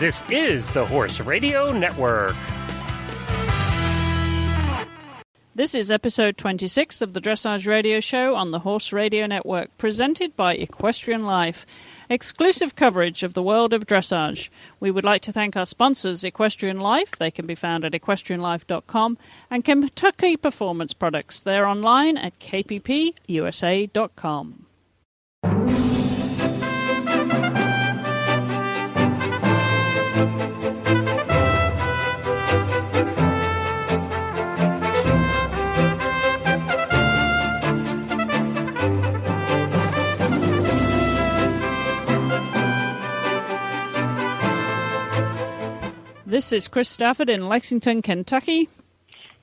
This is the Horse Radio Network. This is episode 26 of the Dressage Radio Show on the Horse Radio Network, presented by Equestrian Life. Exclusive coverage of the world of dressage. We would like to thank our sponsors, Equestrian Life. They can be found at equestrianlife.com, and Kentucky Performance Products. They're online at kppusa.com. This is Chris Stafford in Lexington, Kentucky.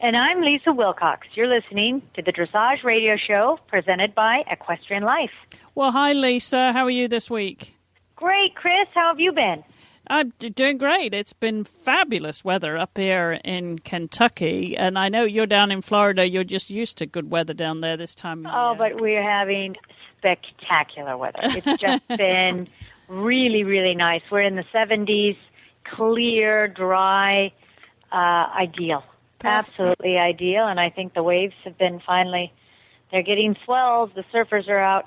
And I'm Lisa Wilcox. You're listening to the Dressage Radio Show presented by Equestrian Life. Well, hi, Lisa. How are you this week? Great, Chris. How have you been? I'm doing great. It's been fabulous weather up here in Kentucky. And I know you're down in Florida. You're just used to good weather down there this time of year. Oh, but we're having spectacular weather. It's just been really, really nice. We're in the 70s. Clear, dry, ideal. Perfect. Absolutely ideal. And I think the waves have been they're getting swells. The surfers are out.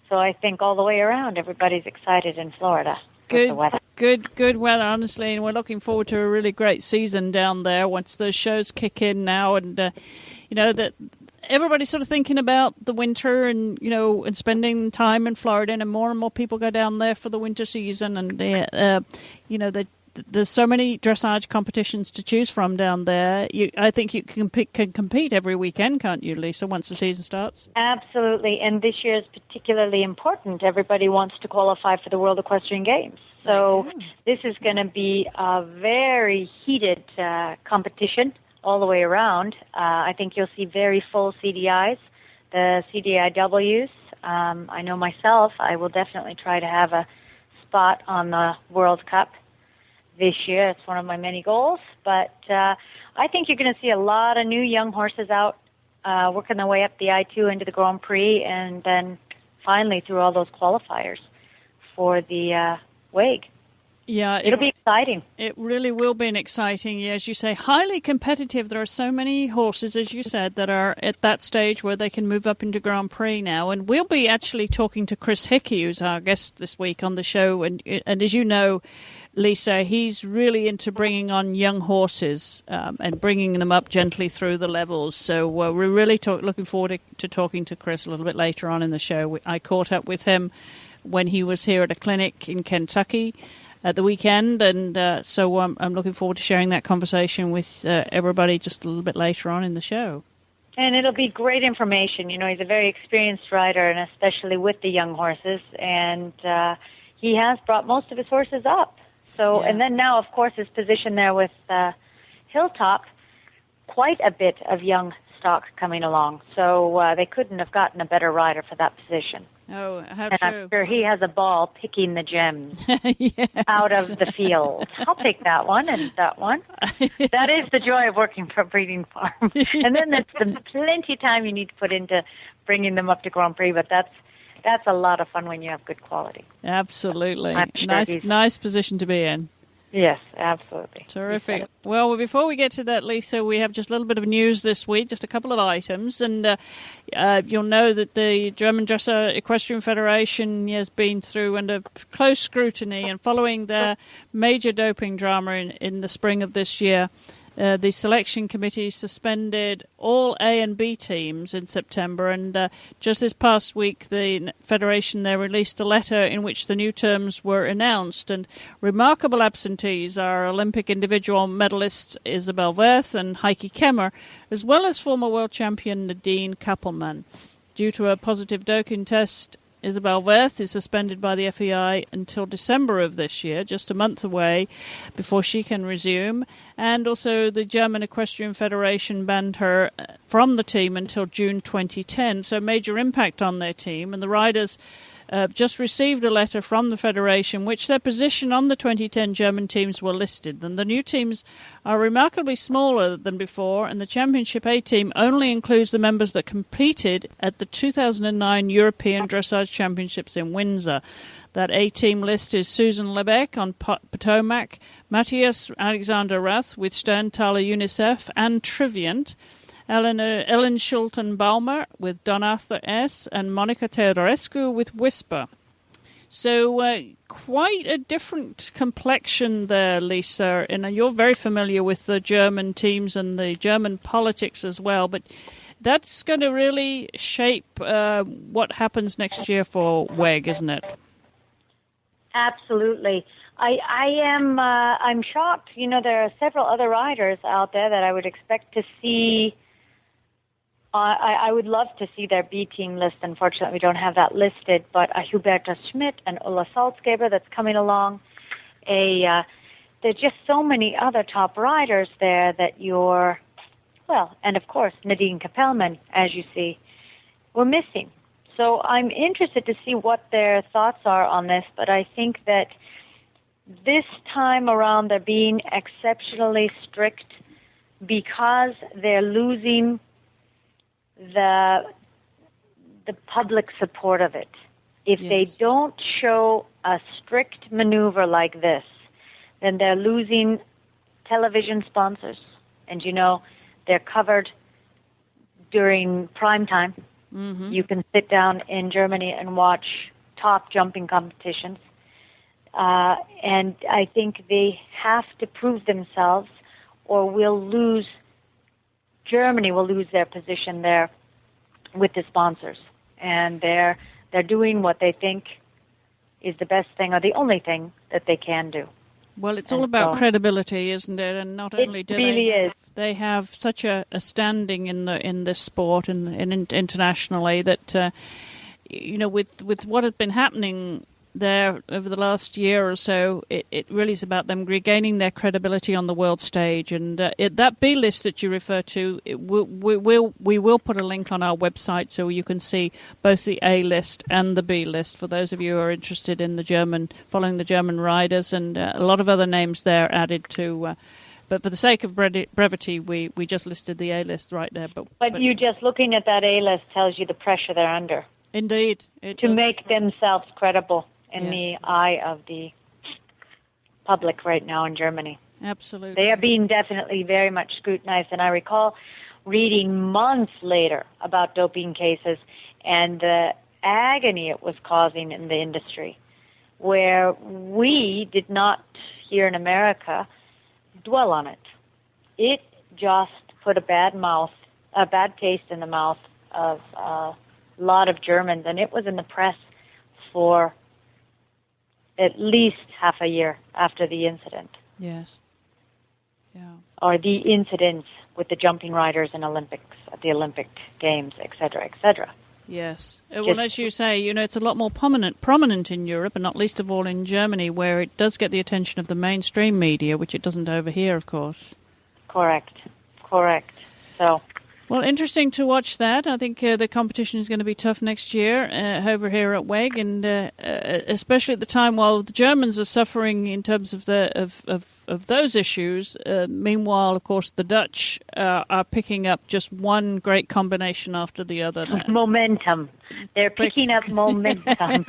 So I think all the way around, everybody's excited in Florida with the weather. Good weather, honestly. And we're looking forward to a really great season down there once those shows kick in now. And, that everybody's sort of thinking about the winter and, and spending time in Florida, and more people go down there for the winter season. And, there's so many dressage competitions to choose from down there. I think you can compete every weekend, can't you, Lisa, once the season starts? Absolutely. And this year is particularly important. Everybody wants to qualify for the World Equestrian Games. So this is going to be a very heated competition all the way around. I think you'll see very full CDIs, the CDIWs. I know myself, I will definitely try to have a spot on the World Cup this year. It's one of my many goals. But I think you're going to see a lot of new young horses out working their way up the I-2 into the Grand Prix, and then finally through all those qualifiers for the WEG. Yeah, it'll be exciting. It really will be exciting. As you say, highly competitive. There are so many horses, as you said, that are at that stage where they can move up into Grand Prix now. And we'll be actually talking to Chris Hickey, who's our guest this week on the show. And as you know, Lisa, he's really into bringing on young horses and bringing them up gently through the levels. So we're really looking forward to talking to Chris a little bit later on in the show. I caught up with him when he was here at a clinic in Kentucky at the weekend, and so I'm looking forward to sharing that conversation with everybody just a little bit later on in the show. And it'll be great information. He's a very experienced rider, and especially with the young horses, and he has brought most of his horses up. So, And then now, of course, his position there with Hilltop, quite a bit of young stock coming along. So they couldn't have gotten a better rider for that position. Oh, how and true. I'm sure he has a ball picking the gems out of the field. I'll take that one and that one. That is the joy of working for a breeding farm. And then there's plenty of time you need to put into bringing them up to Grand Prix, but that's a lot of fun when you have good quality. Absolutely. Sure nice position to be in. Yes, absolutely. Terrific. Well, before we get to that, Lisa, we have just a little bit of news this week, just a couple of items. And you'll know that the German Dresser Equestrian Federation has been through under close scrutiny, and following the major doping drama in the spring of this year, the selection committee suspended all A and B teams in September, and just this past week the Federation there released a letter in which the new terms were announced. And remarkable absentees are Olympic individual medalists Isabel Werth and Hickey, as well as former world champion Nadine Kappelman. Due to a positive doping test, Isabel Werth is suspended by the FEI until December of this year, just a month away before she can resume. And also the German Equestrian Federation banned her from the team until June 2010. So major impact on their team. And the riders just received a letter from the Federation which their position on the 2010 German teams were listed. And the new teams are remarkably smaller than before, and the Championship A team only includes the members that competed at the 2009 European Dressage Championships in Windsor. That A-team list is Susan Lebeck on Potomac, Matthias Alexander Rath with Sterntaler UNICEF and Triviant, Ellen Schulten-Baumer with Don Arthur S, and Monica Teodorescu with Whisper. So quite a different complexion there, Lisa, and you're very familiar with the German teams and the German politics as well, but that's going to really shape what happens next year for WEG, isn't it? Absolutely. I'm shocked. You know, there are several other riders out there that I would expect to see. I would love to see their B team list. Unfortunately, we don't have that listed. But Huberta Schmidt and Ulla Salzgeber that's coming along. There's just so many other top riders there that and of course Nadine Kapelman, as you see, we're missing. So I'm interested to see what their thoughts are on this, but I think that this time around they're being exceptionally strict because they're losing the public support of it. If they don't show a strict maneuver like this, then they're losing television sponsors. And, you know, they're covered during prime time. Mm-hmm. You can sit down in Germany and watch top jumping competitions. And I think they have to prove themselves or Germany will lose their position there with the sponsors. And they're doing what they think is the best thing or the only thing that they can do. Well, it's all about credibility, isn't it? And not only do they have such a standing in this sport and internationally that you know, with what had been happening there over the last year or so, it really is about them regaining their credibility on the world stage. And that B list that you refer to, we will put a link on our website so you can see both the A list and the B list for those of you who are interested in following the German riders, and a lot of other names there added to. But for the sake of brevity, we just listed the A list right there. But you just looking at that A list tells you the pressure they're under. Indeed, to make themselves credible in the eye of the public right now in Germany. Absolutely. They are being definitely very much scrutinized, and I recall reading months later about doping cases and the agony it was causing in the industry, where we did not, here in America, dwell on it. It just put a bad taste in the mouth of a lot of Germans, and it was in the press for at least half a year after the incident. Yes. Yeah. Or the incidents with the jumping riders in Olympics, at the Olympic Games, et cetera, et cetera. Yes. Well, as you say, you know, it's a lot more prominent in Europe, and not least of all in Germany, where it does get the attention of the mainstream media, which it doesn't over here, of course. Correct. So. Well, interesting to watch that. I think the competition is going to be tough next year over here at WEG, and especially at the time while the Germans are suffering in terms of of those issues. Meanwhile, of course, the Dutch are picking up just one great combination after the other. Momentum. They're picking up momentum.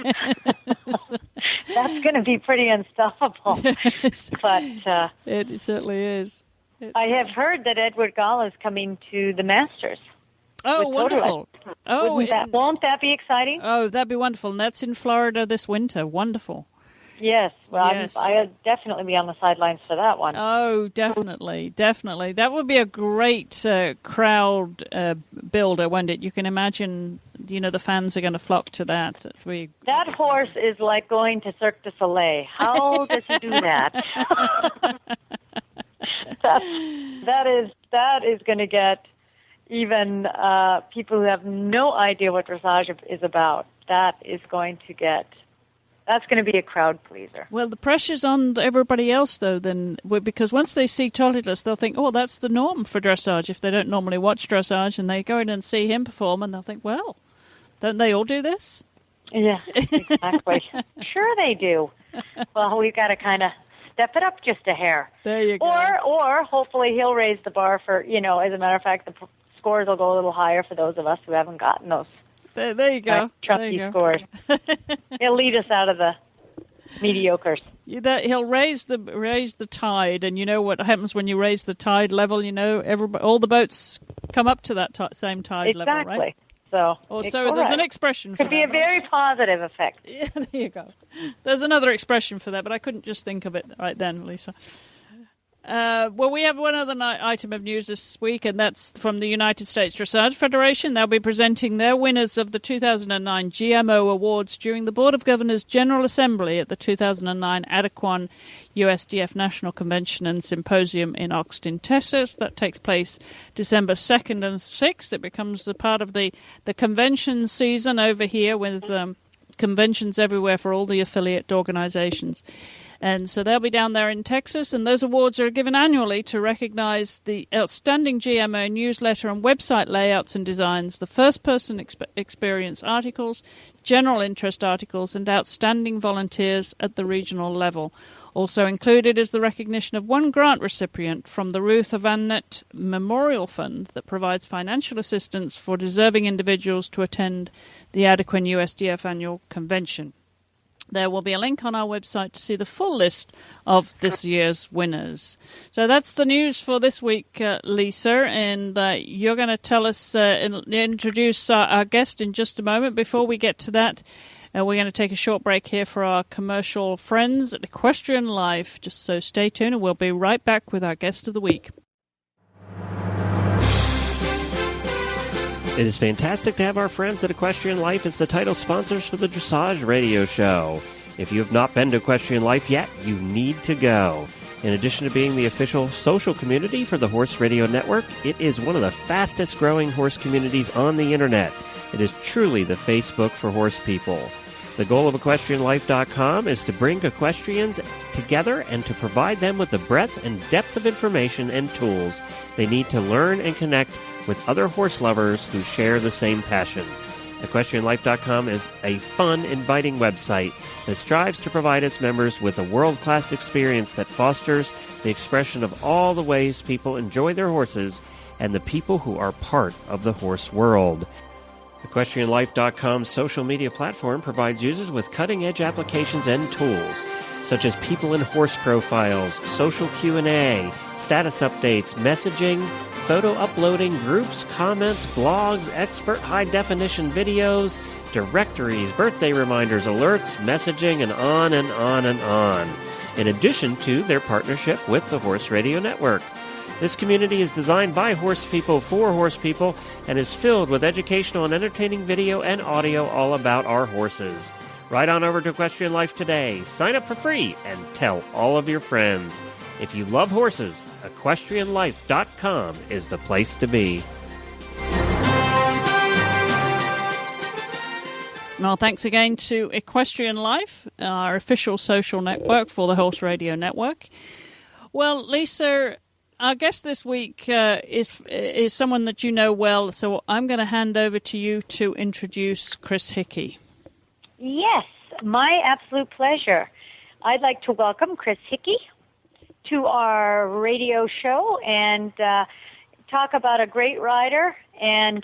That's going to be pretty unstoppable. But it certainly is. I have heard that Edward Gall is coming to the Masters. Oh, wonderful. Won't that be exciting? Oh, that'd be wonderful. And that's in Florida this winter. Wonderful. Yes. Well, yes. I'll definitely be on the sidelines for that one. Oh, definitely. That would be a great crowd builder, wouldn't it? You can imagine, you know, the fans are going to flock to that. That horse is like going to Cirque du Soleil. How does he do that? That is going to get even people who have no idea what dressage is about. That's going to be a crowd pleaser. Well, the pressure's on everybody else, though, then, because once they see Totilas, they'll think, oh, that's the norm for dressage. If they don't normally watch dressage and they go in and see him perform, and they'll think, well, don't they all do this? Yeah, exactly. Sure they do. Well, we've got to kind of step it up just a hair. There you go. Or hopefully he'll raise the bar for, as a matter of fact, the scores will go a little higher for those of us who haven't gotten those. There you go. Trusty scores. He'll lead us out of the mediocres. He'll raise the tide, and you know what happens when you raise the tide level? All the boats come up to that same tide level, right? Exactly. So, there's an expression for that. Could be a very positive effect. Yeah, there you go. There's another expression for that, but I couldn't just think of it right then, Lisa. We have one other item of news this week, and that's from the United States Dressage Federation. They'll be presenting their winners of the 2009 GMO Awards during the Board of Governors General Assembly at the 2009 Adequan USDF National Convention and Symposium in Austin, Texas. That takes place December 2nd and 6th. It becomes the part of the convention season over here with conventions everywhere for all the affiliate organizations. And so they'll be down there in Texas, and those awards are given annually to recognize the outstanding GMO newsletter and website layouts and designs, the first-person experience articles, general interest articles, and outstanding volunteers at the regional level. Also included is the recognition of one grant recipient from the Ruth Avannett Memorial Fund that provides financial assistance for deserving individuals to attend the Adequan USDF Annual Convention. There will be a link on our website to see the full list of this year's winners. So that's the news for this week, Lisa, and you're going to tell us, introduce our guest in just a moment. Before we get to that, we're going to take a short break here for our commercial friends at Equestrian Life. Just so stay tuned, and we'll be right back with our guest of the week. It is fantastic to have our friends at Equestrian Life as the title sponsors for the Dressage Radio Show. If you have not been to Equestrian Life yet, you need to go. In addition to being the official social community for the Horse Radio Network, it is one of the fastest growing horse communities on the internet. It is truly the Facebook for horse people. The goal of EquestrianLife.com is to bring equestrians together and to provide them with the breadth and depth of information and tools they need to learn and connect with other horse lovers who share the same passion. EquestrianLife.com is a fun, inviting website that strives to provide its members with a world-class experience that fosters the expression of all the ways people enjoy their horses and the people who are part of the horse world. EquestrianLife.com's social media platform provides users with cutting-edge applications and tools, such as people and horse profiles, social Q&A, status updates, messaging, photo uploading, groups, comments, blogs, expert high-definition videos, directories, birthday reminders, alerts, messaging, and on and on and on, in addition to their partnership with the Horse Radio Network. This community is designed by horse people for horse people and is filled with educational and entertaining video and audio all about our horses. Right on over to Equestrian Life today. Sign up for free and tell all of your friends. If you love horses, EquestrianLife.com is the place to be. Well, thanks again to Equestrian Life, our official social network for the Horse Radio Network. Well, Lisa, our guest this week is someone that you know well, so I'm going to hand over to you to introduce Chris Hickey. Yes, my absolute pleasure. I'd like to welcome Chris Hickey to our radio show and talk about a great rider. And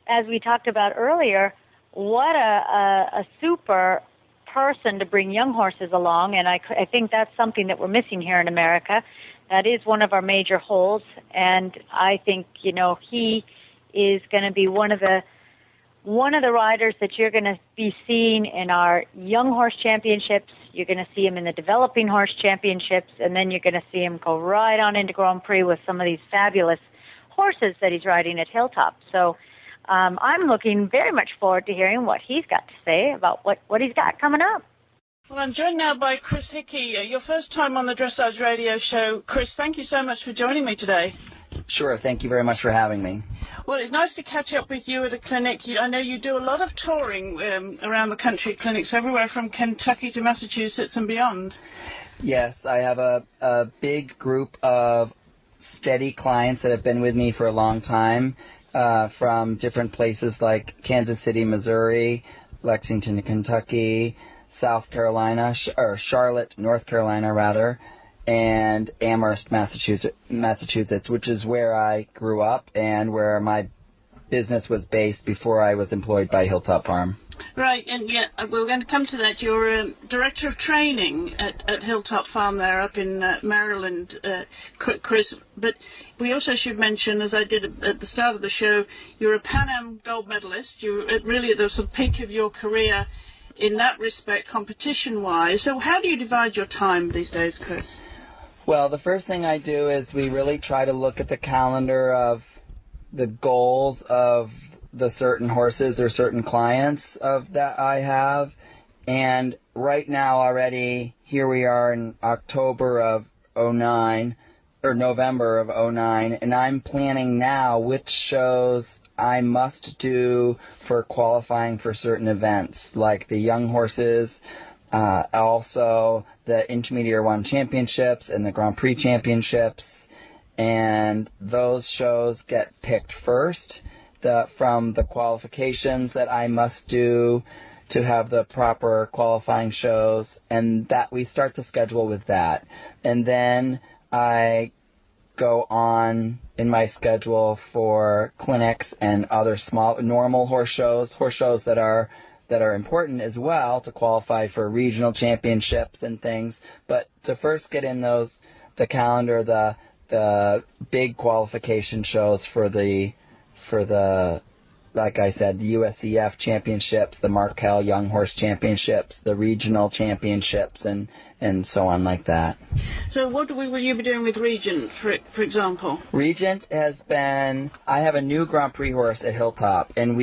as we talked about earlier, what a super person to bring young horses along. And I think that's something that we're missing here in America. That is one of our major holes. And I think, he is going to be one of the riders that you're going to be seeing in our young horse championships. You're going to see him in the developing horse championships, and then you're going to see him go right on into Grand Prix with some of these fabulous horses that he's riding at Hilltop. So I'm looking very much forward to hearing what he's got to say about what he's got coming up. Well, I'm joined now by Chris Hickey. Your first time on the Dressage Radio Show. Chris, thank you so much for joining me today. Sure, thank you very much for having me. Well, it's nice to catch up with you at a clinic. I know you do a lot of touring around the country, clinics everywhere from Kentucky to Massachusetts and beyond. Yes, I have a big group of steady clients that have been with me for a long time from different places like Kansas City, Missouri, Lexington, Kentucky, South Carolina, or Charlotte, North Carolina, rather, and Amherst, Massachusetts, which is where I grew up and where my business was based before I was employed by Hilltop Farm. Right, and we're going to come to that. You're Director of Training at Hilltop Farm there up in Maryland, Chris. But we also should mention, as I did at the start of the show, you're a Pan Am gold medalist. You're really at the sort of peak of your career in that respect, competition-wise. So how do you divide your time these days, Chris? Well, the first thing I do is we really try to look at the calendar of the goals of the certain horses or certain clients of that I have. And right now already, here we are in October of 09, or November of 09, and I'm planning now which shows I must do for qualifying for certain events, like the young horses, also the Intermediate 1 championships and the Grand Prix championships. And those shows get picked first from the qualifications that I must do to have the proper qualifying shows, and that we start the schedule with that. And then I go on in my schedule for clinics and other small normal horse shows that are important as well to qualify for regional championships and things. But to first get in the calendar, the big qualification shows for the like I said, the USEF championships, the Markel Young Horse championships, the regional championships, and so on like that. So what will you be doing with Regent, for example? Regent has been, I have a new Grand Prix horse at Hilltop, and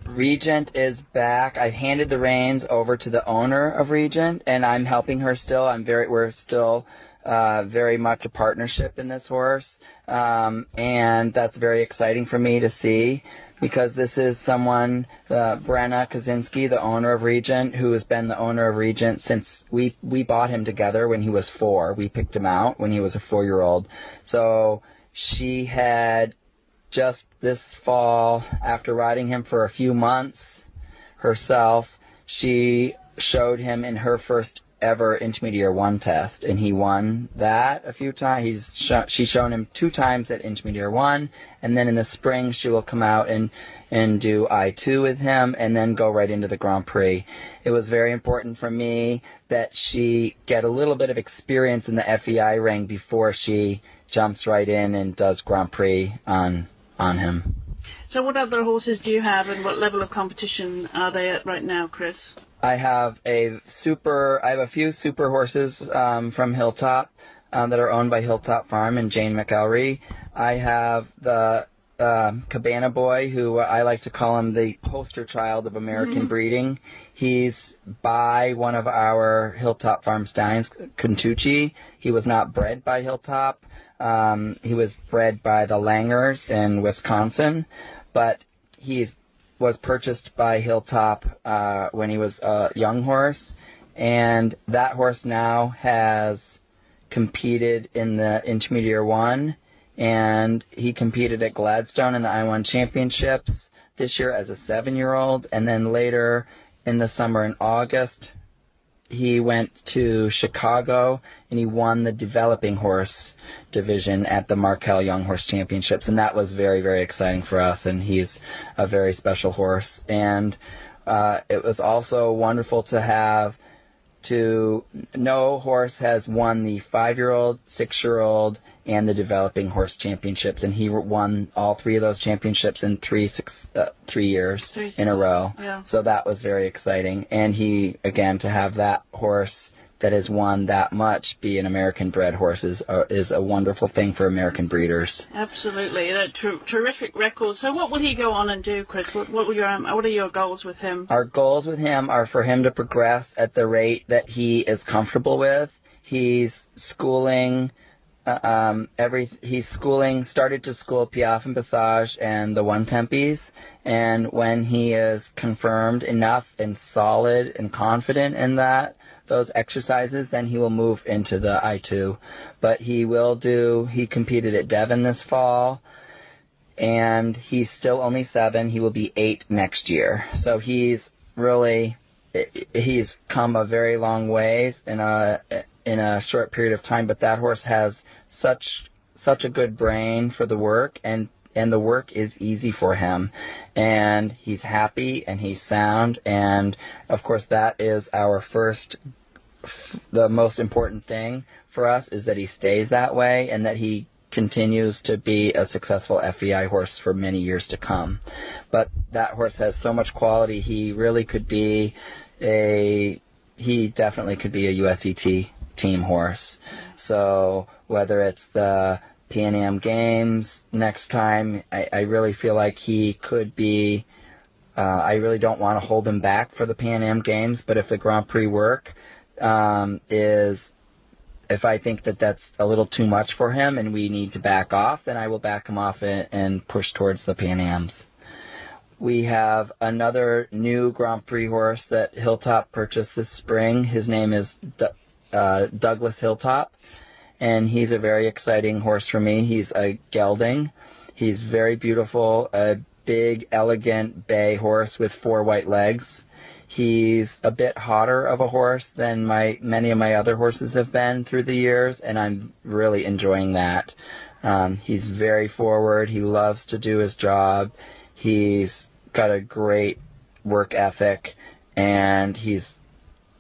Regent is back. I've handed the reins over to the owner of Regent, and I'm helping her still. We're still very much a partnership in this horse, and that's very exciting for me to see, because this is someone, Brenna Kaczynski, the owner of Regent, who has been the owner of Regent since we bought him together when he was 4. We picked him out when he was a 4-year-old. So she had just this fall, after riding him for a few months herself, she showed him in her first ever Intermediate 1 test, and he won that a few times. She's shown him 2 times at Intermediate 1, and then in the spring she will come out and do I2 with him, and then go right into the Grand Prix. It was very important for me that she get a little bit of experience in the FEI ring before she jumps right in and does Grand Prix on him. So what other horses do you have, and what level of competition are they at right now, Chris? I have a few super horses from Hilltop that are owned by Hilltop Farm and Jane McElry. I have the Cabana Boy, who I like to call him the poster child of American breeding. He's by one of our Hilltop Farm stallions, Kentucky. He was not bred by Hilltop. He was bred by the Langers in Wisconsin, but was purchased by Hilltop when he was a young horse, and that horse now has competed in the Intermediate 1, and he competed at Gladstone in the I-1 championships this year as a 7-year-old, and then later in the summer in August he went to Chicago and he won the developing horse division at the Markel Young Horse Championships, and that was very, very exciting for us, and he's a very special horse. And it was also wonderful no horse has won the 5-year-old, 6-year-old, and the developing horse championships, and he won all 3 of those championships in 3 years in a row. Yeah. So that was very exciting. And he, again, to have that horse that has won that much be an American-bred horse is a wonderful thing for American breeders. Absolutely, a terrific record. So what will he go on and do, Chris? What are your goals with him? Our goals with him are for him to progress at the rate that he is comfortable with. He's schooling. Started to school Piaffe and Passage and the One Tempies, and when he is confirmed enough and solid and confident in those exercises, then he will move into the I2. But he competed at Devon this fall, and he's still only 7. He will be 8 next year. So he's come a very long ways in a short period of time, but that horse has such a good brain for the work, and the work is easy for him, and he's happy and he's sound, and of course that is the most important thing for us, is that he stays that way and that he continues to be a successful FEI horse for many years to come. But that horse has so much quality. He really could be he definitely could be a USET team horse. So whether it's the Pan Am Games next time, I really feel like he could be, I really don't want to hold him back for the Pan Am Games, but if the Grand Prix work if I think that that's a little too much for him and we need to back off, then I will back him off and push towards the Pan Ams. We have another new Grand Prix horse that Hilltop purchased this spring. His name is Douglas Hilltop, and he's a very exciting horse for me. He's a gelding. He's very beautiful, a big, elegant bay horse with 4 white legs. He's a bit hotter of a horse than many of my other horses have been through the years, and I'm really enjoying that. He's very forward. He loves to do his job. He's got a great work ethic, and he's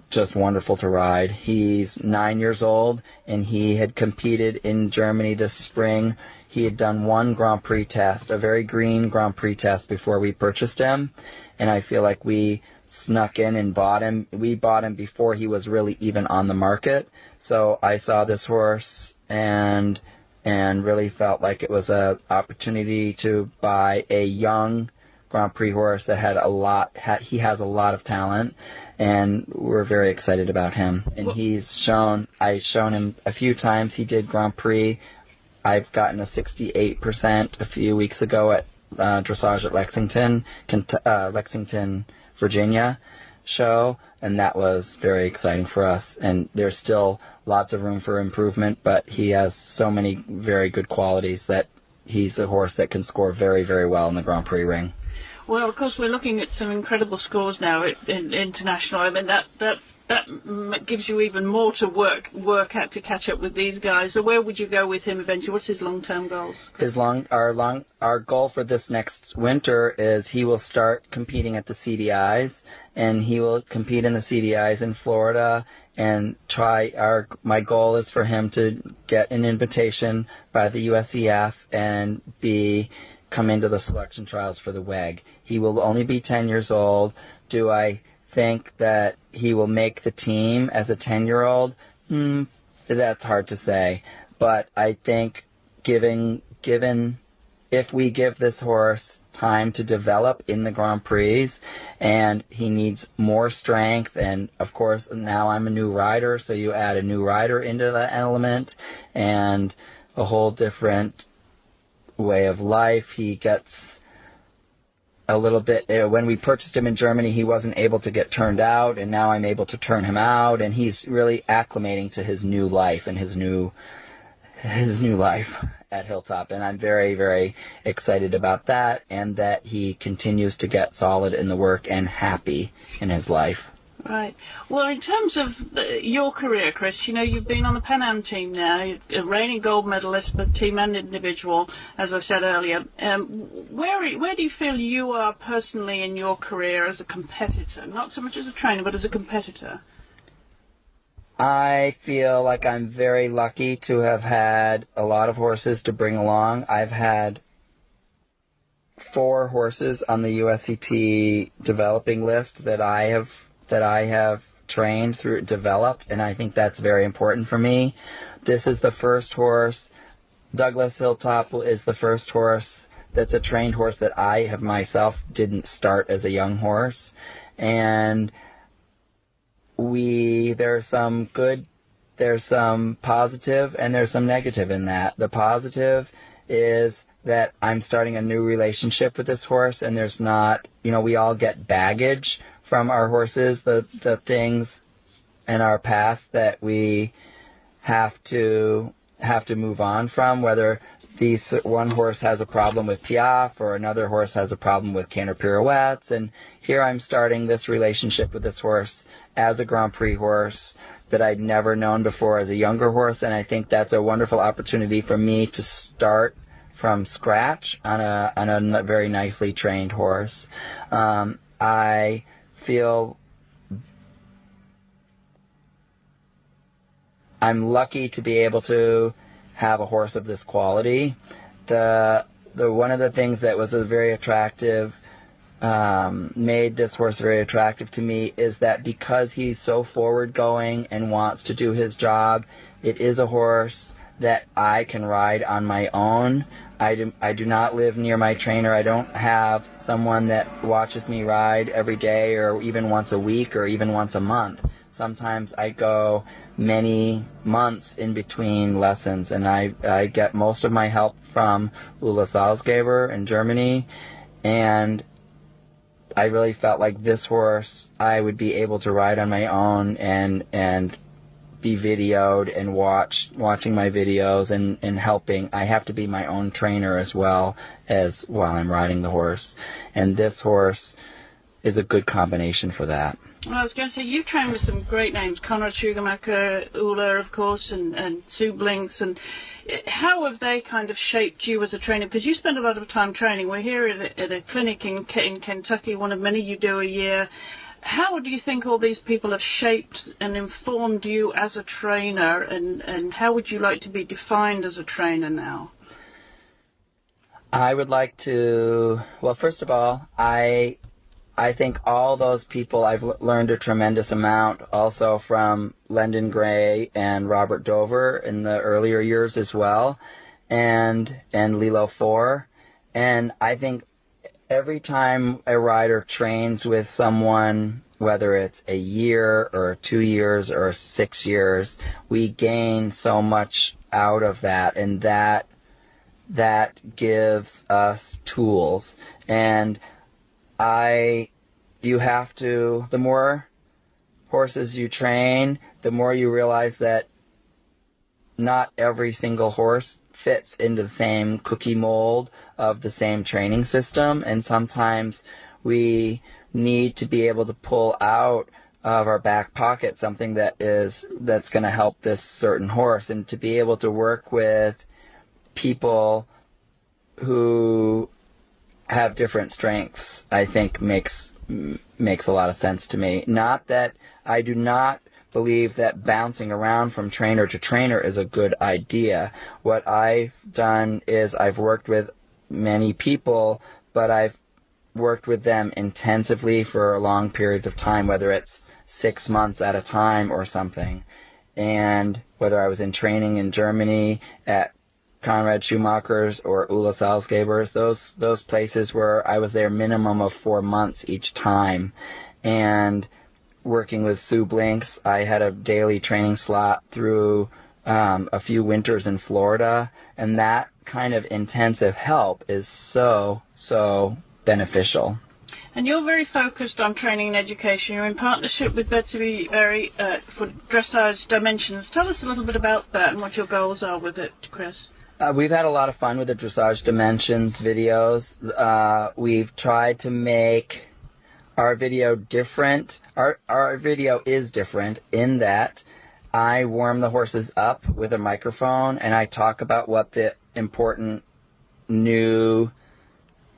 just wonderful to ride. He's 9 years old, and he had competed in Germany this spring. He had done one Grand Prix test, a very green Grand Prix test, before we purchased him, and I feel like we snuck in and bought him. We bought him before he was really even on the market. So I saw this horse and really felt like it was an opportunity to buy a young Grand Prix horse that he has a lot of talent, and we're very excited about him. And I've shown him a few times. He did Grand Prix. I've gotten a 68% a few weeks ago at Dressage at Lexington, Virginia show, and that was very exciting for us. And there's still lots of room for improvement, but he has so many very good qualities that he's a horse that can score very, very well in the Grand Prix ring. Well, of course, we're looking at some incredible scores now in international. I mean, that gives you even more to work at to catch up with these guys. So where would you go with him eventually? What's his long-term goals? Our goal for this next winter is he will start competing at the CDIs, and he will compete in the CDIs in Florida and my goal is for him to get an invitation by the USEF and come into the selection trials for the WEG. He will only be 10 years old. Do I think that he will make the team as a 10-year-old? That's hard to say. But I think given if we give this horse time to develop in the Grand Prix, and he needs more strength, and of course now I'm a new rider, so you add a new rider into the element and a whole different way of life. He gets a little bit, when we purchased him in Germany, he wasn't able to get turned out, and now I'm able to turn him out, and he's really acclimating to his new life and his new life at Hilltop, and I'm very, very excited about that, and that he continues to get solid in the work and happy in his life. Right. Well, in terms of your career, Chris, you've been on the Pan Am team now, you're a reigning gold medalist, both team and individual, as I said earlier. Where do you feel you are personally in your career as a competitor? Not so much as a trainer, but as a competitor. I feel like I'm very lucky to have had a lot of horses to bring along. I've had 4 horses on the USET developing list that I have trained through, developed, and I think that's very important for me. This is the first horse. Douglas Hilltop is the first horse that's a trained horse that I have myself didn't start as a young horse. And there's some good, there's some positive, and there's some negative in that. The positive is that I'm starting a new relationship with this horse, and there's not, we all get baggage from our horses, the things in our past that we have to move on from, whether one horse has a problem with piaffe, or another horse has a problem with canter pirouettes, and here I'm starting this relationship with this horse as a Grand Prix horse that I'd never known before as a younger horse, and I think that's a wonderful opportunity for me to start from scratch on a very nicely trained horse. I feel I'm lucky to be able to have a horse of this quality. The one of the things that was very attractive, made this horse very attractive to me, is that because he's so forward going and wants to do his job, it is a horse that I can ride on my own. I do not live near my trainer. I don't have someone that watches me ride every day, or even once a week, or even once a month. Sometimes I go many months in between lessons, and I get most of my help from Ulla Salzgeber in Germany, and I really felt like this horse I would be able to ride on my own and be videoed and watching my videos and helping. I have to be my own trainer as well as while I'm riding the horse, and this horse is a good combination for that. Well, I was going to say, you've trained with some great names, Konrad Schugemacher, Ulla, of course, and Sue Blinks, and how have they kind of shaped you as a trainer? Because you spend a lot of time training. We're here at a clinic in Kentucky, one of many you do a year. How do you think all these people have shaped and informed you as a trainer, and how would you like to be defined as a trainer now? I would like to, well, first of all, I think all those people, I've learned a tremendous amount also from Lyndon Gray and Robert Dover in the earlier years as well, and Lilo Four. And I think every time a rider trains with someone, whether it's a year or 2 years or 6 years, we gain so much out of that, and that gives us tools. And you have to, the more horses you train, the more you realize that not every single horse fits into the same cookie mold of the same training system, and sometimes we need to be able to pull out of our back pocket something that's going to help this certain horse, and to be able to work with people who have different strengths, I think makes a lot of sense to me. Not that I do not believe that bouncing around from trainer to trainer is a good idea. What I've done is I've worked with many people, but I've worked with them intensively for long periods of time, whether it's 6 months at a time or something. And whether I was in training in Germany at Konrad Schumacher's or Ulla Salzgeber's, those places where I was there minimum of 4 months each time. And working with Sue Blinks, I had a daily training slot through a few winters in Florida, and that kind of intensive help is so beneficial. And you're very focused on training and education. You're in partnership with Betsy Berry for Dressage Dimensions. Tell us a little bit about that and what your goals are with it, Chris. We've had a lot of fun with the Dressage Dimensions videos. We've tried to make our video different. Our video is different in that I warm the horses up with a microphone, and I talk about what the important new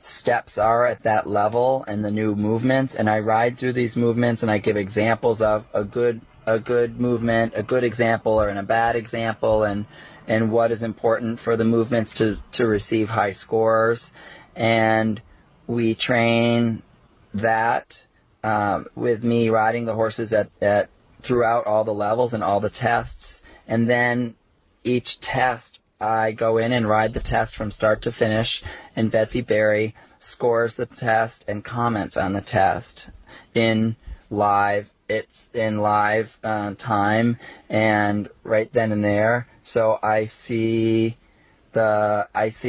steps are at that level and the new movements, and I ride through these movements and I give examples of a good movement, a good example, or a bad example, and what is important for the movements to receive high scores. And we train that with me riding the horses at throughout all the levels and all the tests. And then each test, I go in and ride the test from start to finish, and Betsy Berry scores the test and comments on the test in live. It's in live time and right then and there. So I see a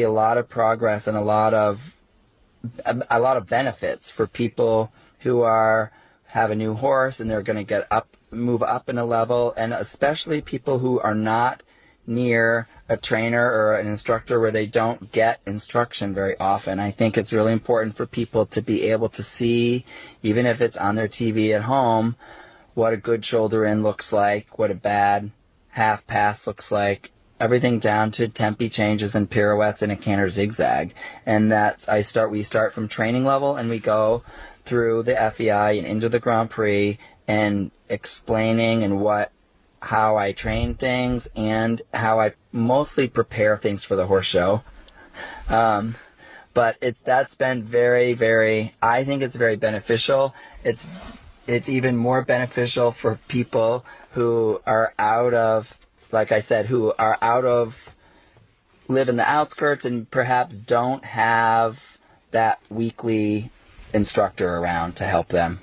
lot of progress and a lot of benefits for people who have a new horse and they're going to move up in a level, and especially people who are not near a trainer or an instructor where they don't get instruction very often. I think it's really important for people to be able to see, even if it's on their TV at home, what a good shoulder in looks like, what a bad half pass looks like, everything down to tempi changes and pirouettes and a canter zigzag. And we start from training level and we go through the FEI and into the Grand Prix and explaining how I train things and how I mostly prepare things for the horse show. But that's been I think it's very beneficial. It's even more beneficial for people who are live in the outskirts and perhaps don't have that weekly instructor around to help them.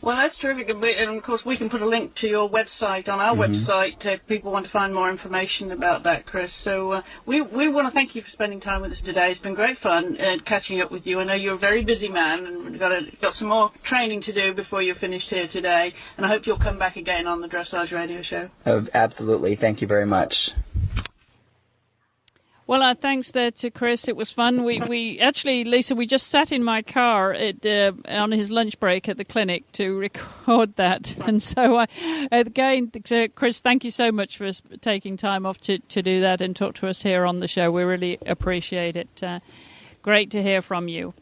Well, that's terrific. And, of course, we can put a link to your website on our website if people want to find more information about that, Chris. So we want to thank you for spending time with us today. It's been great fun catching up with you. I know you're a very busy man and got some more training to do before you're finished here today. And I hope you'll come back again on the Dressage Radio Show. Oh, absolutely. Thank you very much. Well, thanks there to Chris. It was fun. We actually, Lisa, we just sat in my car on his lunch break at the clinic to record that. And so, again, Chris, thank you so much for taking time off to do that and talk to us here on the show. We really appreciate it. Great to hear from you.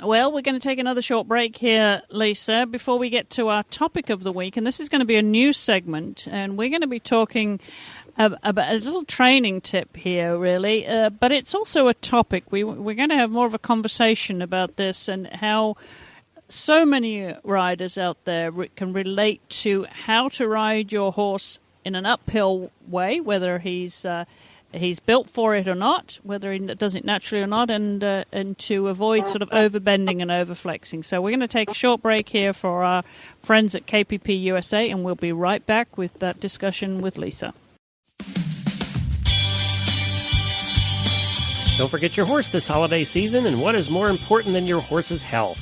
Well, we're going to take another short break here, Lisa, before we get to our topic of the week. And this is going to be a news segment. And we're going to be talking about a little training tip here, really, but it's also a topic. We're going to have more of a conversation about this and how so many riders out there can relate to how to ride your horse in an uphill way, whether he's built for it or not, whether he does it naturally or not, and to avoid sort of overbending and overflexing. So we're going to take a short break here for our friends at KPP USA, and we'll be right back with that discussion with Lisa. Don't forget your horse this holiday season, and what is more important than your horse's health?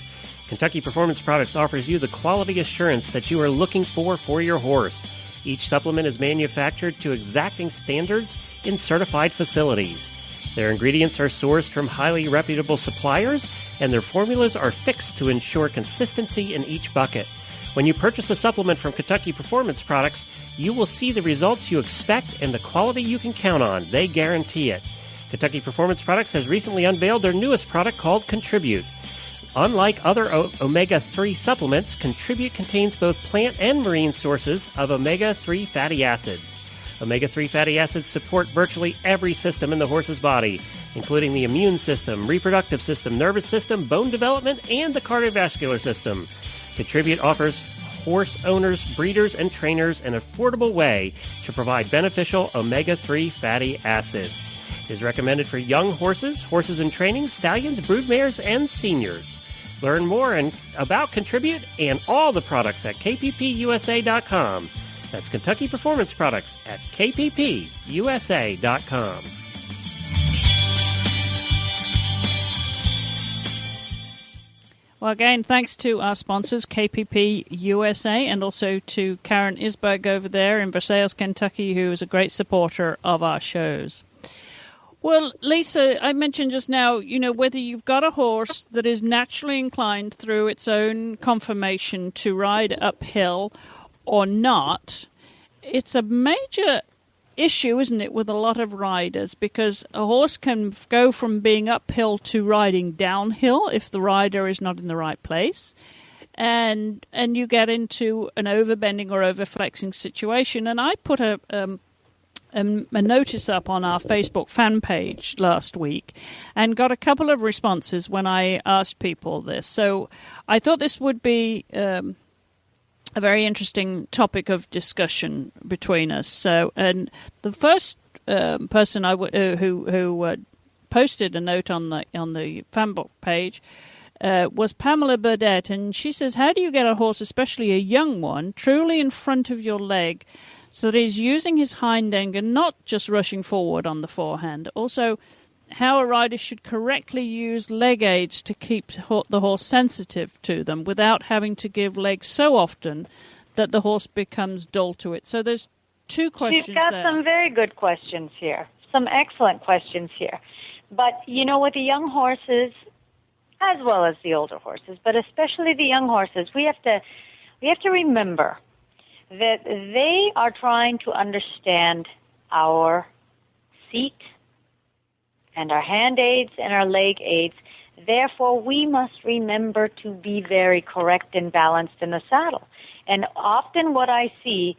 Kentucky Performance Products offers you the quality assurance that you are looking for your horse. Each supplement is manufactured to exacting standards in certified facilities. Their ingredients are sourced from highly reputable suppliers, and their formulas are fixed to ensure consistency in each bucket. When you purchase a supplement from Kentucky Performance Products, you will see the results you expect and the quality you can count on. They guarantee it. Kentucky Performance Products has recently unveiled their newest product called Contribute. Unlike other omega-3 supplements, Contribute contains both plant and marine sources of omega-3 fatty acids. Omega-3 fatty acids support virtually every system in the horse's body, including the immune system, reproductive system, nervous system, bone development, and the cardiovascular system. Contribute offers horse owners, breeders, and trainers an affordable way to provide beneficial omega-3 fatty acids. It is recommended for young horses, horses in training, stallions, broodmares, and seniors. Learn more about Contribute and all the products at kppusa.com. That's Kentucky Performance Products at kppusa.com. Well, again, thanks to our sponsors, KPP USA, and also to Karen Isberg over there in Versailles, Kentucky, who is a great supporter of our shows. Well, Lisa, I mentioned just now, whether you've got a horse that is naturally inclined through its own conformation to ride uphill or not, it's a major issue, isn't it, with a lot of riders, because a horse can go from being uphill to riding downhill if the rider is not in the right place, and you get into an overbending or overflexing situation. And I put a notice up on our Facebook fan page last week and got a couple of responses when I asked people this. So I thought this would be a very interesting topic of discussion between us. So, and the first person who posted a note on the fanbook page was Pamela Burdett, and she says, "How do you get a horse, especially a young one, truly in front of your leg, so that he's using his hind end and not just rushing forward on the forehand? Also, how a rider should correctly use leg aids to keep the horse sensitive to them without having to give legs so often that the horse becomes dull to it." So there's two questions You've got there. some very good questions here, some excellent questions here. But, with the young horses, as well as the older horses, but especially the young horses, we have to remember that they are trying to understand our seat and our hand aids and our leg aids. Therefore, we must remember to be very correct and balanced in the saddle. And often what I see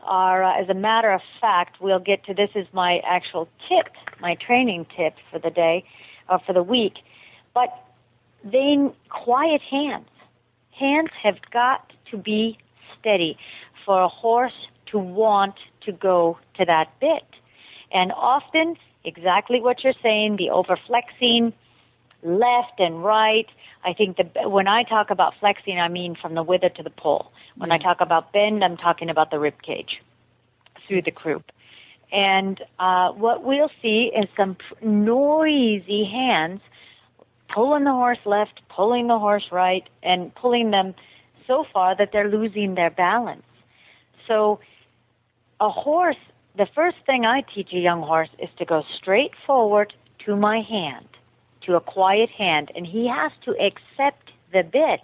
are, as a matter of fact, we'll get to this is my actual tip, my training tip for the day, or for the week, but quiet hands. Hands have got to be steady for a horse to want to go to that bit. And often, exactly what you're saying, the overflexing, left and right. I think when I talk about flexing, I mean from the wither to the pole. When I talk about bend, I'm talking about the rib cage through the croup. And what we'll see is some noisy hands pulling the horse left, pulling the horse right, and pulling them so far that they're losing their balance. So a horse, the first thing I teach a young horse is to go straight forward to my hand, to a quiet hand, and he has to accept the bit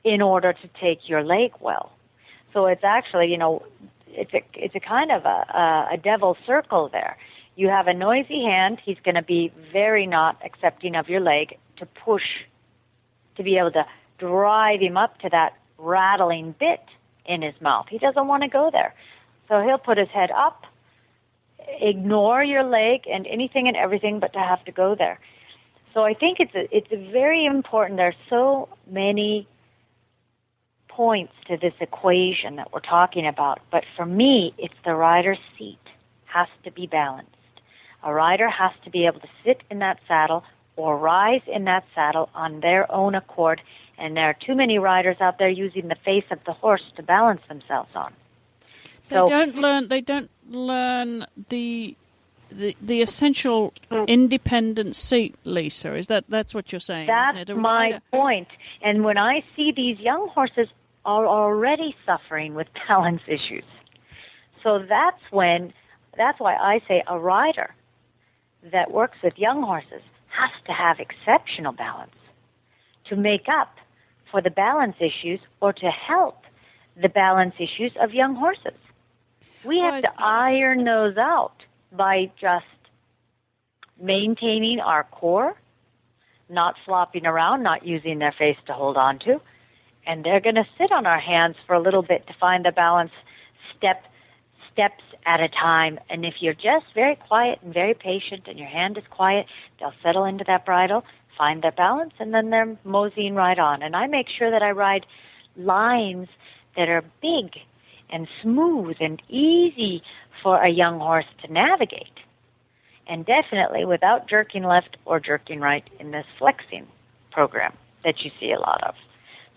in order to take your leg well. So it's actually, it's a kind of a devil's circle there. You have a noisy hand, he's going to be very not accepting of your leg to push, to be able to drive him up to that rattling bit in his mouth. He doesn't want to go there. So he'll put his head up, ignore your leg and anything and everything but to have to go there. So I think it's very important. There's so many points to this equation that we're talking about. But for me, it's the rider's seat has to be balanced. A rider has to be able to sit in that saddle or rise in that saddle on their own accord. And there are too many riders out there using the face of the horse to balance themselves on. They don't learn the essential independent seat, Lisa. That's what you're saying? That's my point. And when I see these young horses are already suffering with balance issues, so that's why I say a rider that works with young horses has to have exceptional balance to make up for the balance issues or to help the balance issues of young horses. We have to iron those out by just maintaining our core, not flopping around, not using their face to hold on to. And they're going to sit on our hands for a little bit to find the balance steps at a time. And if you're just very quiet and very patient and your hand is quiet, they'll settle into that bridle, find their balance, and then they're moseying right on. And I make sure that I ride lines that are big and smooth and easy for a young horse to navigate. And definitely without jerking left or jerking right in this flexing program that you see a lot of.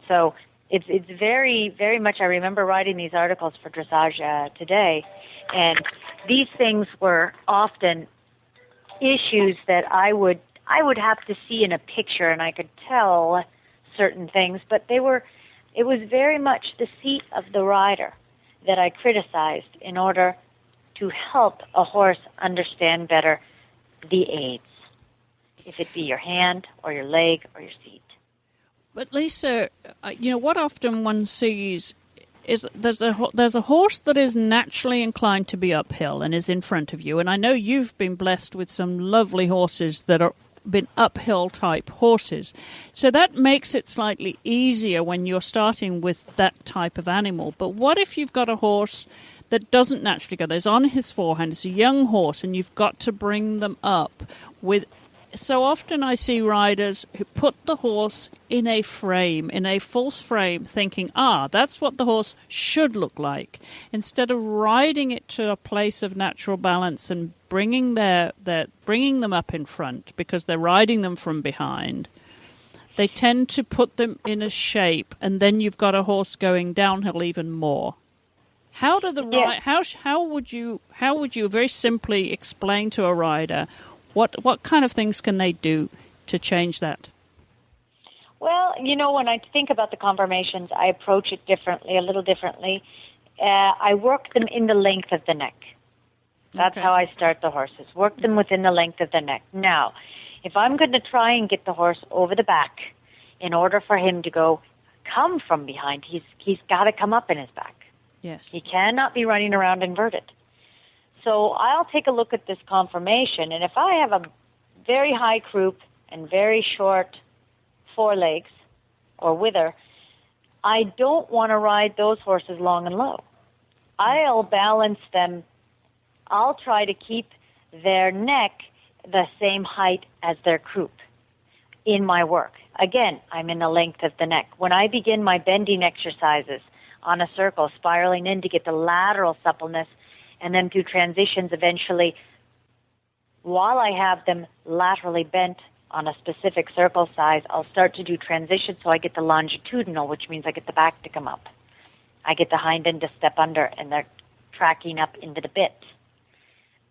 So it's very, very much, I remember writing these articles for Dressage today, and these things were often issues that I would have to see in a picture and I could tell certain things, but it was very much the seat of the rider that I criticized in order to help a horse understand better the aids, if it be your hand or your leg or your seat. But Lisa, what often one sees is there's a horse that is naturally inclined to be uphill and is in front of you. And I know you've been blessed with some lovely horses that are been uphill type horses. So that makes it slightly easier when you're starting with that type of animal. But what if you've got a horse that doesn't naturally go there? It's on his forehand. It's a young horse, and you've got to bring them up with. So often I see riders who put the horse in a frame, in a false frame, thinking, that's what the horse should look like, instead of riding it to a place of natural balance and bringing them up in front because they're riding them from behind. They tend to put them in a shape, and then you've got a horse going downhill even more. How would you very simply explain to a rider what kind of things can they do to change that? Well, when I think about the conformations, I approach it differently, a little differently. I work them in the length of the neck. That's how I start the horses. Work them within the length of the neck. Now, if I'm going to try and get the horse over the back, in order for him to come from behind, he's got to come up in his back. Yes. He cannot be running around inverted. So I'll take a look at this conformation, and if I have a very high croup and very short forelegs or wither, I don't want to ride those horses long and low. I'll balance them. I'll try to keep their neck the same height as their croup in my work. Again, I'm in the length of the neck. When I begin my bending exercises on a circle, spiraling in to get the lateral suppleness, and then through transitions eventually, while I have them laterally bent on a specific circle size, I'll start to do transitions so I get the longitudinal, which means I get the back to come up. I get the hind end to step under, and they're tracking up into the bit.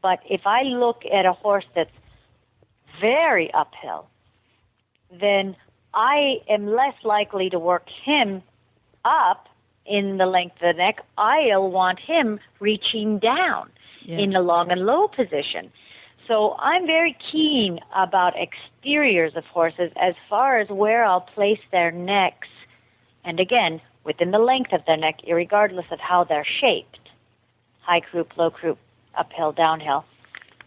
But if I look at a horse that's very uphill, then I am less likely to work him up in the length of the neck. I'll want him reaching down in the long and low position. So I'm very keen about exteriors of horses as far as where I'll place their necks. And again, within the length of their neck, irregardless of how they're shaped. High croup, low croup, uphill, downhill.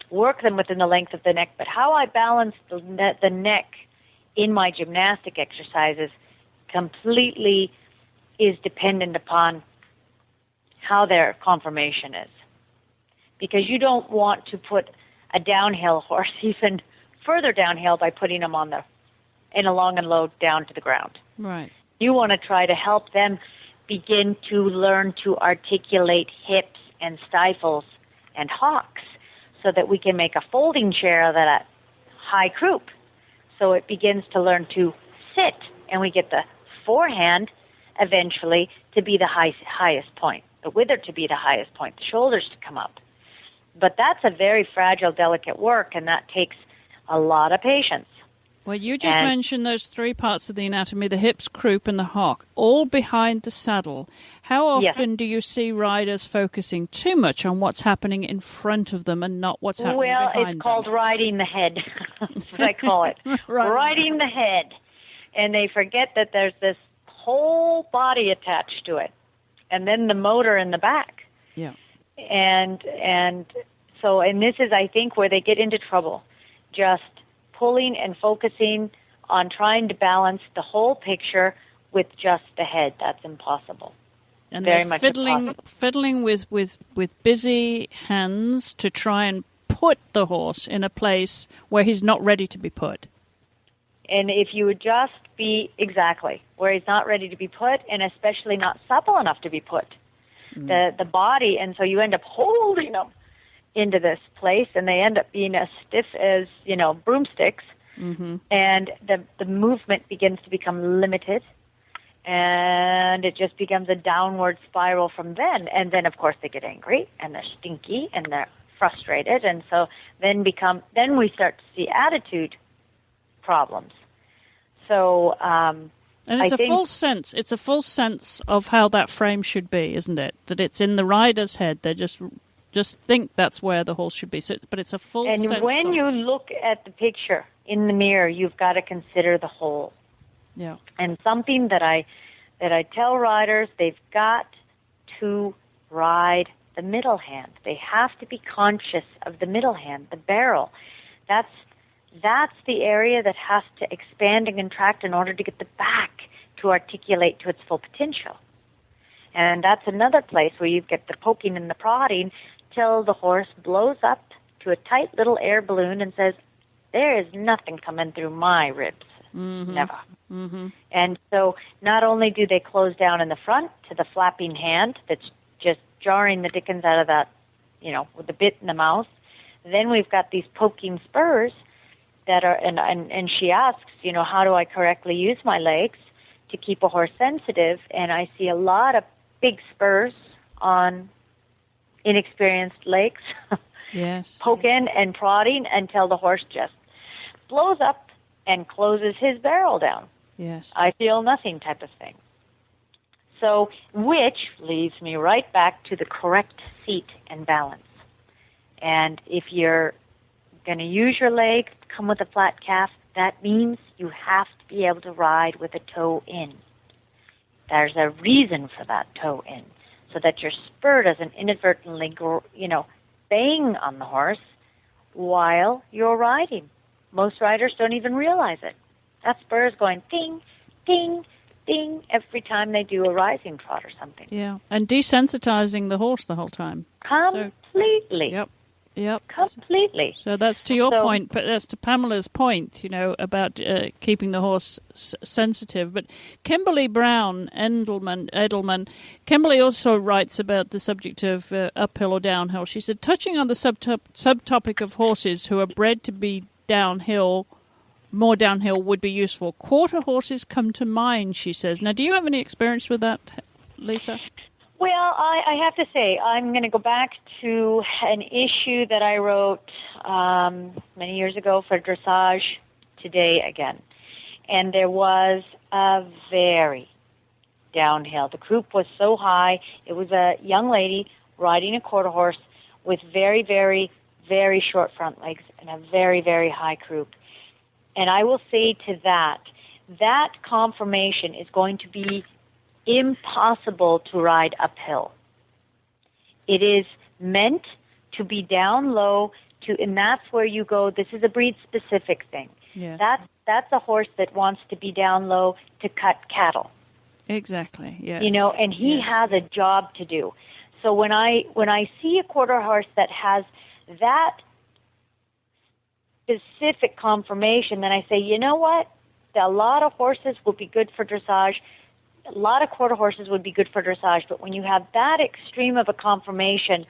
Work them within the length of the neck. But how I balance the neck in my gymnastic exercises completely is dependent upon how their conformation is. Because you don't want to put a downhill horse even further downhill by putting them in a long and low down to the ground. Right. You want to try to help them begin to learn to articulate hips and stifles and hocks so that we can make a folding chair of that high croup. So it begins to learn to sit, and we get the forehand eventually to be the highest point, the wither to be the highest point, the shoulders to come up. But that's a very fragile, delicate work, and that takes a lot of patience. Well, you just mentioned those three parts of the anatomy, the hips, croup, and the hock, all behind the saddle. How often do you see riders focusing too much on what's happening in front of them and not what's happening behind them? Well, it's called riding the head. That's what I call it. Riding the head. And they forget that there's this whole body attached to it, and then the motor in the back. Yeah. And this is, I think, where they get into trouble. Just pulling and focusing on trying to balance the whole picture with just the head. That's impossible. And very they're much fiddling with busy hands to try and put the horse in a place where he's not ready to be put. And if you would just be exactly where he's not ready to be put, and especially not supple enough to be put, the body, and so you end up holding them into this place, and they end up being as stiff as, broomsticks, and the movement begins to become limited, and it just becomes a downward spiral from then. And then, of course, they get angry, and they're stinky, and they're frustrated, and so then we start to see attitude problems. So, and it's a full sense of how that frame should be, isn't it? That it's in the rider's head. They just think that's where the horse should be. So, but it's a full sense. And when you look at the picture in the mirror, you've got to consider the whole. Yeah. And something that I tell riders, they've got to ride the middle hand. They have to be conscious of the middle hand, the barrel. That's the area that has to expand and contract in order to get the back to articulate to its full potential. And that's another place where you get the poking and the prodding till the horse blows up to a tight little air balloon and says, there is nothing coming through my ribs. Never. And so not only do they close down in the front to the flapping hand that's just jarring the dickens out of that, with the bit in the mouth, then we've got these poking spurs that are, and she asks, how do I correctly use my legs to keep a horse sensitive? And I see a lot of big spurs on inexperienced legs. Yes. Poking and prodding until the horse just blows up and closes his barrel down. Yes. I feel nothing type of thing. So, which leads me right back to the correct seat and balance. And if you're going to use your leg, come with a flat calf, that means you have to be able to ride with a toe in. There's a reason for that toe in, so that your spur doesn't inadvertently, bang on the horse while you're riding. Most riders don't even realize it. That spur is going ding, ding, ding every time they do a rising trot or something. Yeah, and desensitizing the horse the whole time. Completely. Yep. Completely. So that's to your point, but that's to Pamela's point, about keeping the horse sensitive. But Kimberly Brown, Edelman, Kimberly also writes about the subject of uphill or downhill. She said, touching on the subtopic of horses who are bred to be more downhill would be useful. Quarter horses come to mind, she says. Now, do you have any experience with that, Lisa? Well, I have to say, I'm going to go back to an issue that I wrote many years ago for Dressage Today again. And there was a very downhill. The croup was so high. It was a young lady riding a quarter horse with very, very, very short front legs and a very, very high croup. And I will say to that conformation is going to be impossible to ride uphill. It is meant to be down low, and that's where you go. This is a breed-specific thing. Yes. That's a horse that wants to be down low to cut cattle. Exactly. Yes. And he has a job to do. So when I see a quarter horse that has that specific conformation, then I say, you know what? A lot of horses will be good for dressage. A lot of quarter horses would be good for dressage, but when you have that extreme of a conformation,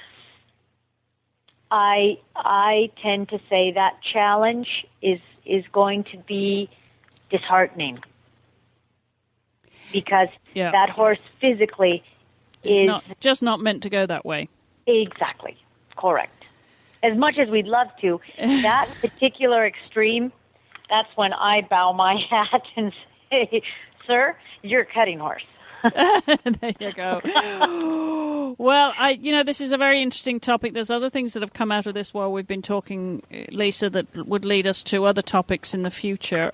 I tend to say that challenge is going to be disheartening, because that horse physically is not meant to go that way. Exactly. Correct. As much as we'd love to, that particular extreme, that's when I bow my hat and say, sir, you're a cutting horse. There you go. Well, this is a very interesting topic. There's other things that have come out of this while we've been talking, Lisa, that would lead us to other topics in the future.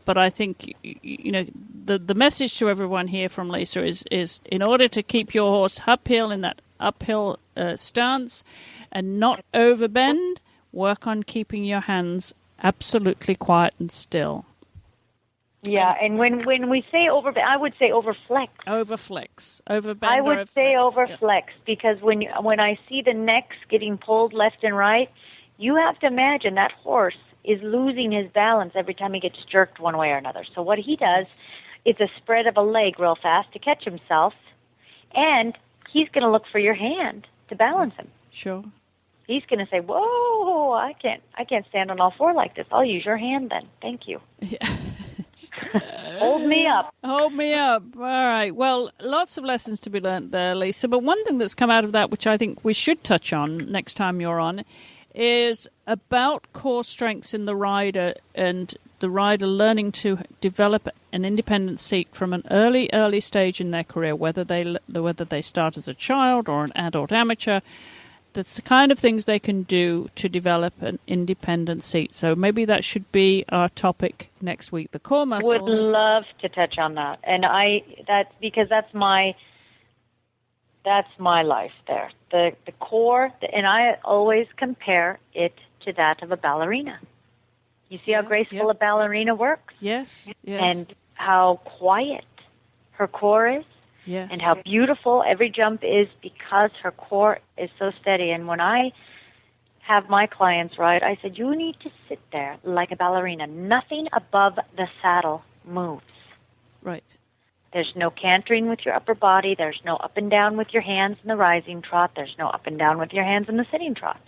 But I think, the message to everyone here from Lisa is in order to keep your horse uphill in that uphill stance and not overbend, work on keeping your hands absolutely quiet and still. Yeah, and when we say I would say overflex. Overbend. I would say overflex, because when I see the necks getting pulled left and right, you have to imagine that horse is losing his balance every time he gets jerked one way or another. So what he does, it's a spread of a leg real fast to catch himself, and he's going to look for your hand to balance him. Sure. He's going to say, "Whoa, I can't stand on all four like this. I'll use your hand then. Thank you." Yeah. Hold me up. Hold me up. All right. Well, lots of lessons to be learnt there, Lisa. But one thing that's come out of that, which I think we should touch on next time you're on, is about core strengths in the rider and the rider learning to develop an independent seat from an early stage in their career, whether they start as a child or an adult amateur. That's the kind of things they can do to develop an independent seat. So maybe that should be our topic next week. The core muscles. Would love to touch on that, and because that's my life there. The core, and I always compare it to that of a ballerina. You see how graceful a ballerina works? Yes. And how quiet her core is? Yes. And how beautiful every jump is, because her core is so steady. And when I have my clients ride, I said, you need to sit there like a ballerina. Nothing above the saddle moves. Right. There's no cantering with your upper body. There's no up and down with your hands in the rising trot. There's no up and down with your hands in the sitting trot.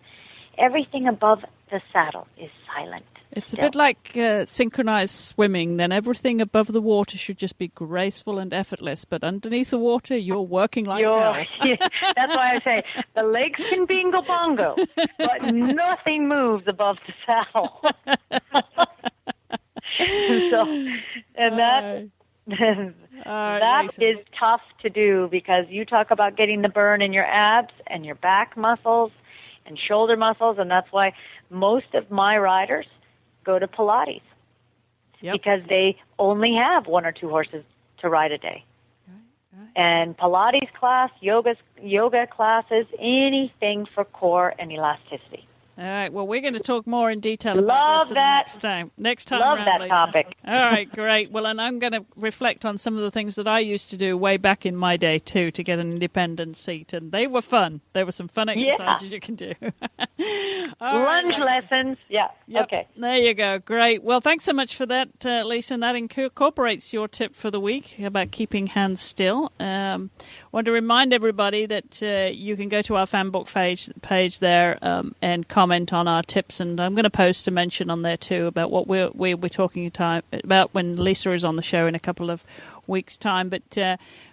Everything above the saddle is silent. It's a bit like synchronized swimming. Then everything above the water should just be graceful and effortless. But underneath the water, you're working like hell. Yeah, that's why I say the legs can bingo bongo, but nothing moves above the saddle. That is tough to do because you talk about getting the burn in your abs and your back muscles and shoulder muscles, and that's why most of my riders go to Pilates because they only have 1 or 2 horses to ride a day. And Pilates class, yoga classes, anything for core and elasticity. All right. Well, we're going to talk more in detail about this next time. Love around, that Lisa. topic. All right, great. Well, and I'm going to reflect on some of the things that I used to do way back in my day, too, to get an independent seat. And they were fun. There were some fun exercises you can do. Lunge lessons. Yeah. Yep. Okay. There you go. Great. Well, thanks so much for that, Lisa. And that incorporates your tip for the week about keeping hands still. Want to remind everybody that you can go to our fan book page there and comment on our tips, and I'm going to post a mention on there too about what we're talking about when Lisa is on the show in a couple of weeks' time. But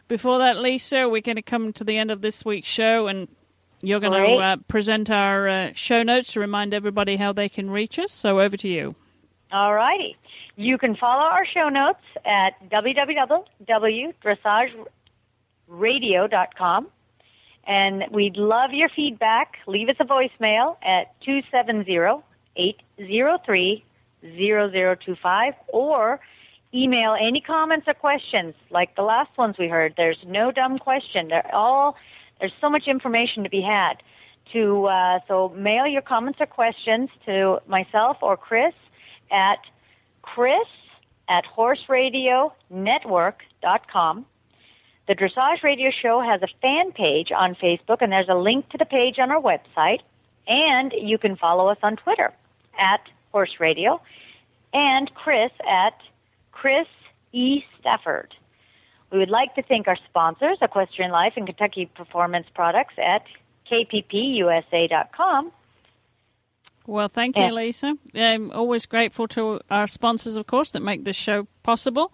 before that, Lisa, we're going to come to the end of this week's show, and you're going to present our show notes to remind everybody how they can reach us. So over to you. All righty. You can follow our show notes at www.dressageradio.com. And we'd love your feedback. Leave us a voicemail at 270-803-0025 or email any comments or questions like the last ones we heard. There's no dumb question. There's so much information to be had. So mail your comments or questions to myself or Chris at chris@horseradionetwork.com. The Dressage Radio Show has a fan page on Facebook, and there's a link to the page on our website. And you can follow us on Twitter at Horse Radio, and Chris at Chris E. Stafford. We would like to thank our sponsors, Equestrian Life and Kentucky Performance Products at kppusa.com. Well, thank you, Lisa. I'm always grateful to our sponsors, of course, that make this show possible.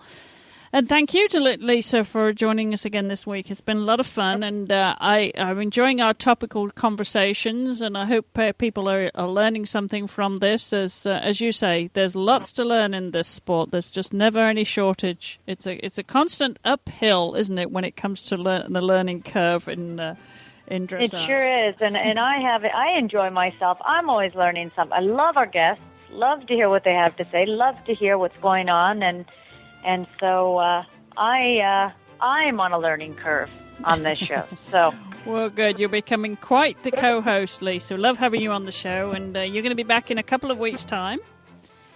And thank you to Lisa for joining us again this week. It's been a lot of fun, and I'm enjoying our topical conversations, and I hope people are learning something from this. As you say, there's lots to learn in this sport. There's just never any shortage. It's a constant uphill, isn't it, when it comes to the learning curve in dressage? It sure is, and I enjoy myself. I'm always learning something. I love our guests. Love to hear what they have to say. Love to hear what's going on, and so I'm on a learning curve on this show. So, well, good. You're becoming quite the co-host, Lisa. Love having you on the show, and you're going to be back in a couple of weeks' time.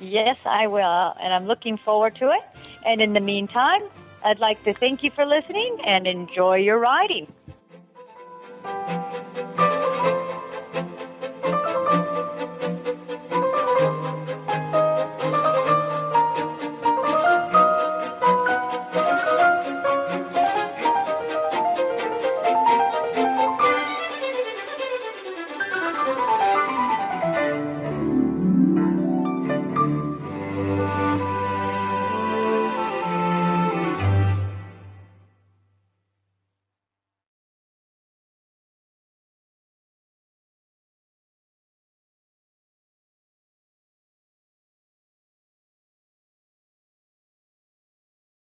Yes, I will, and I'm looking forward to it. And in the meantime, I'd like to thank you for listening and enjoy your riding.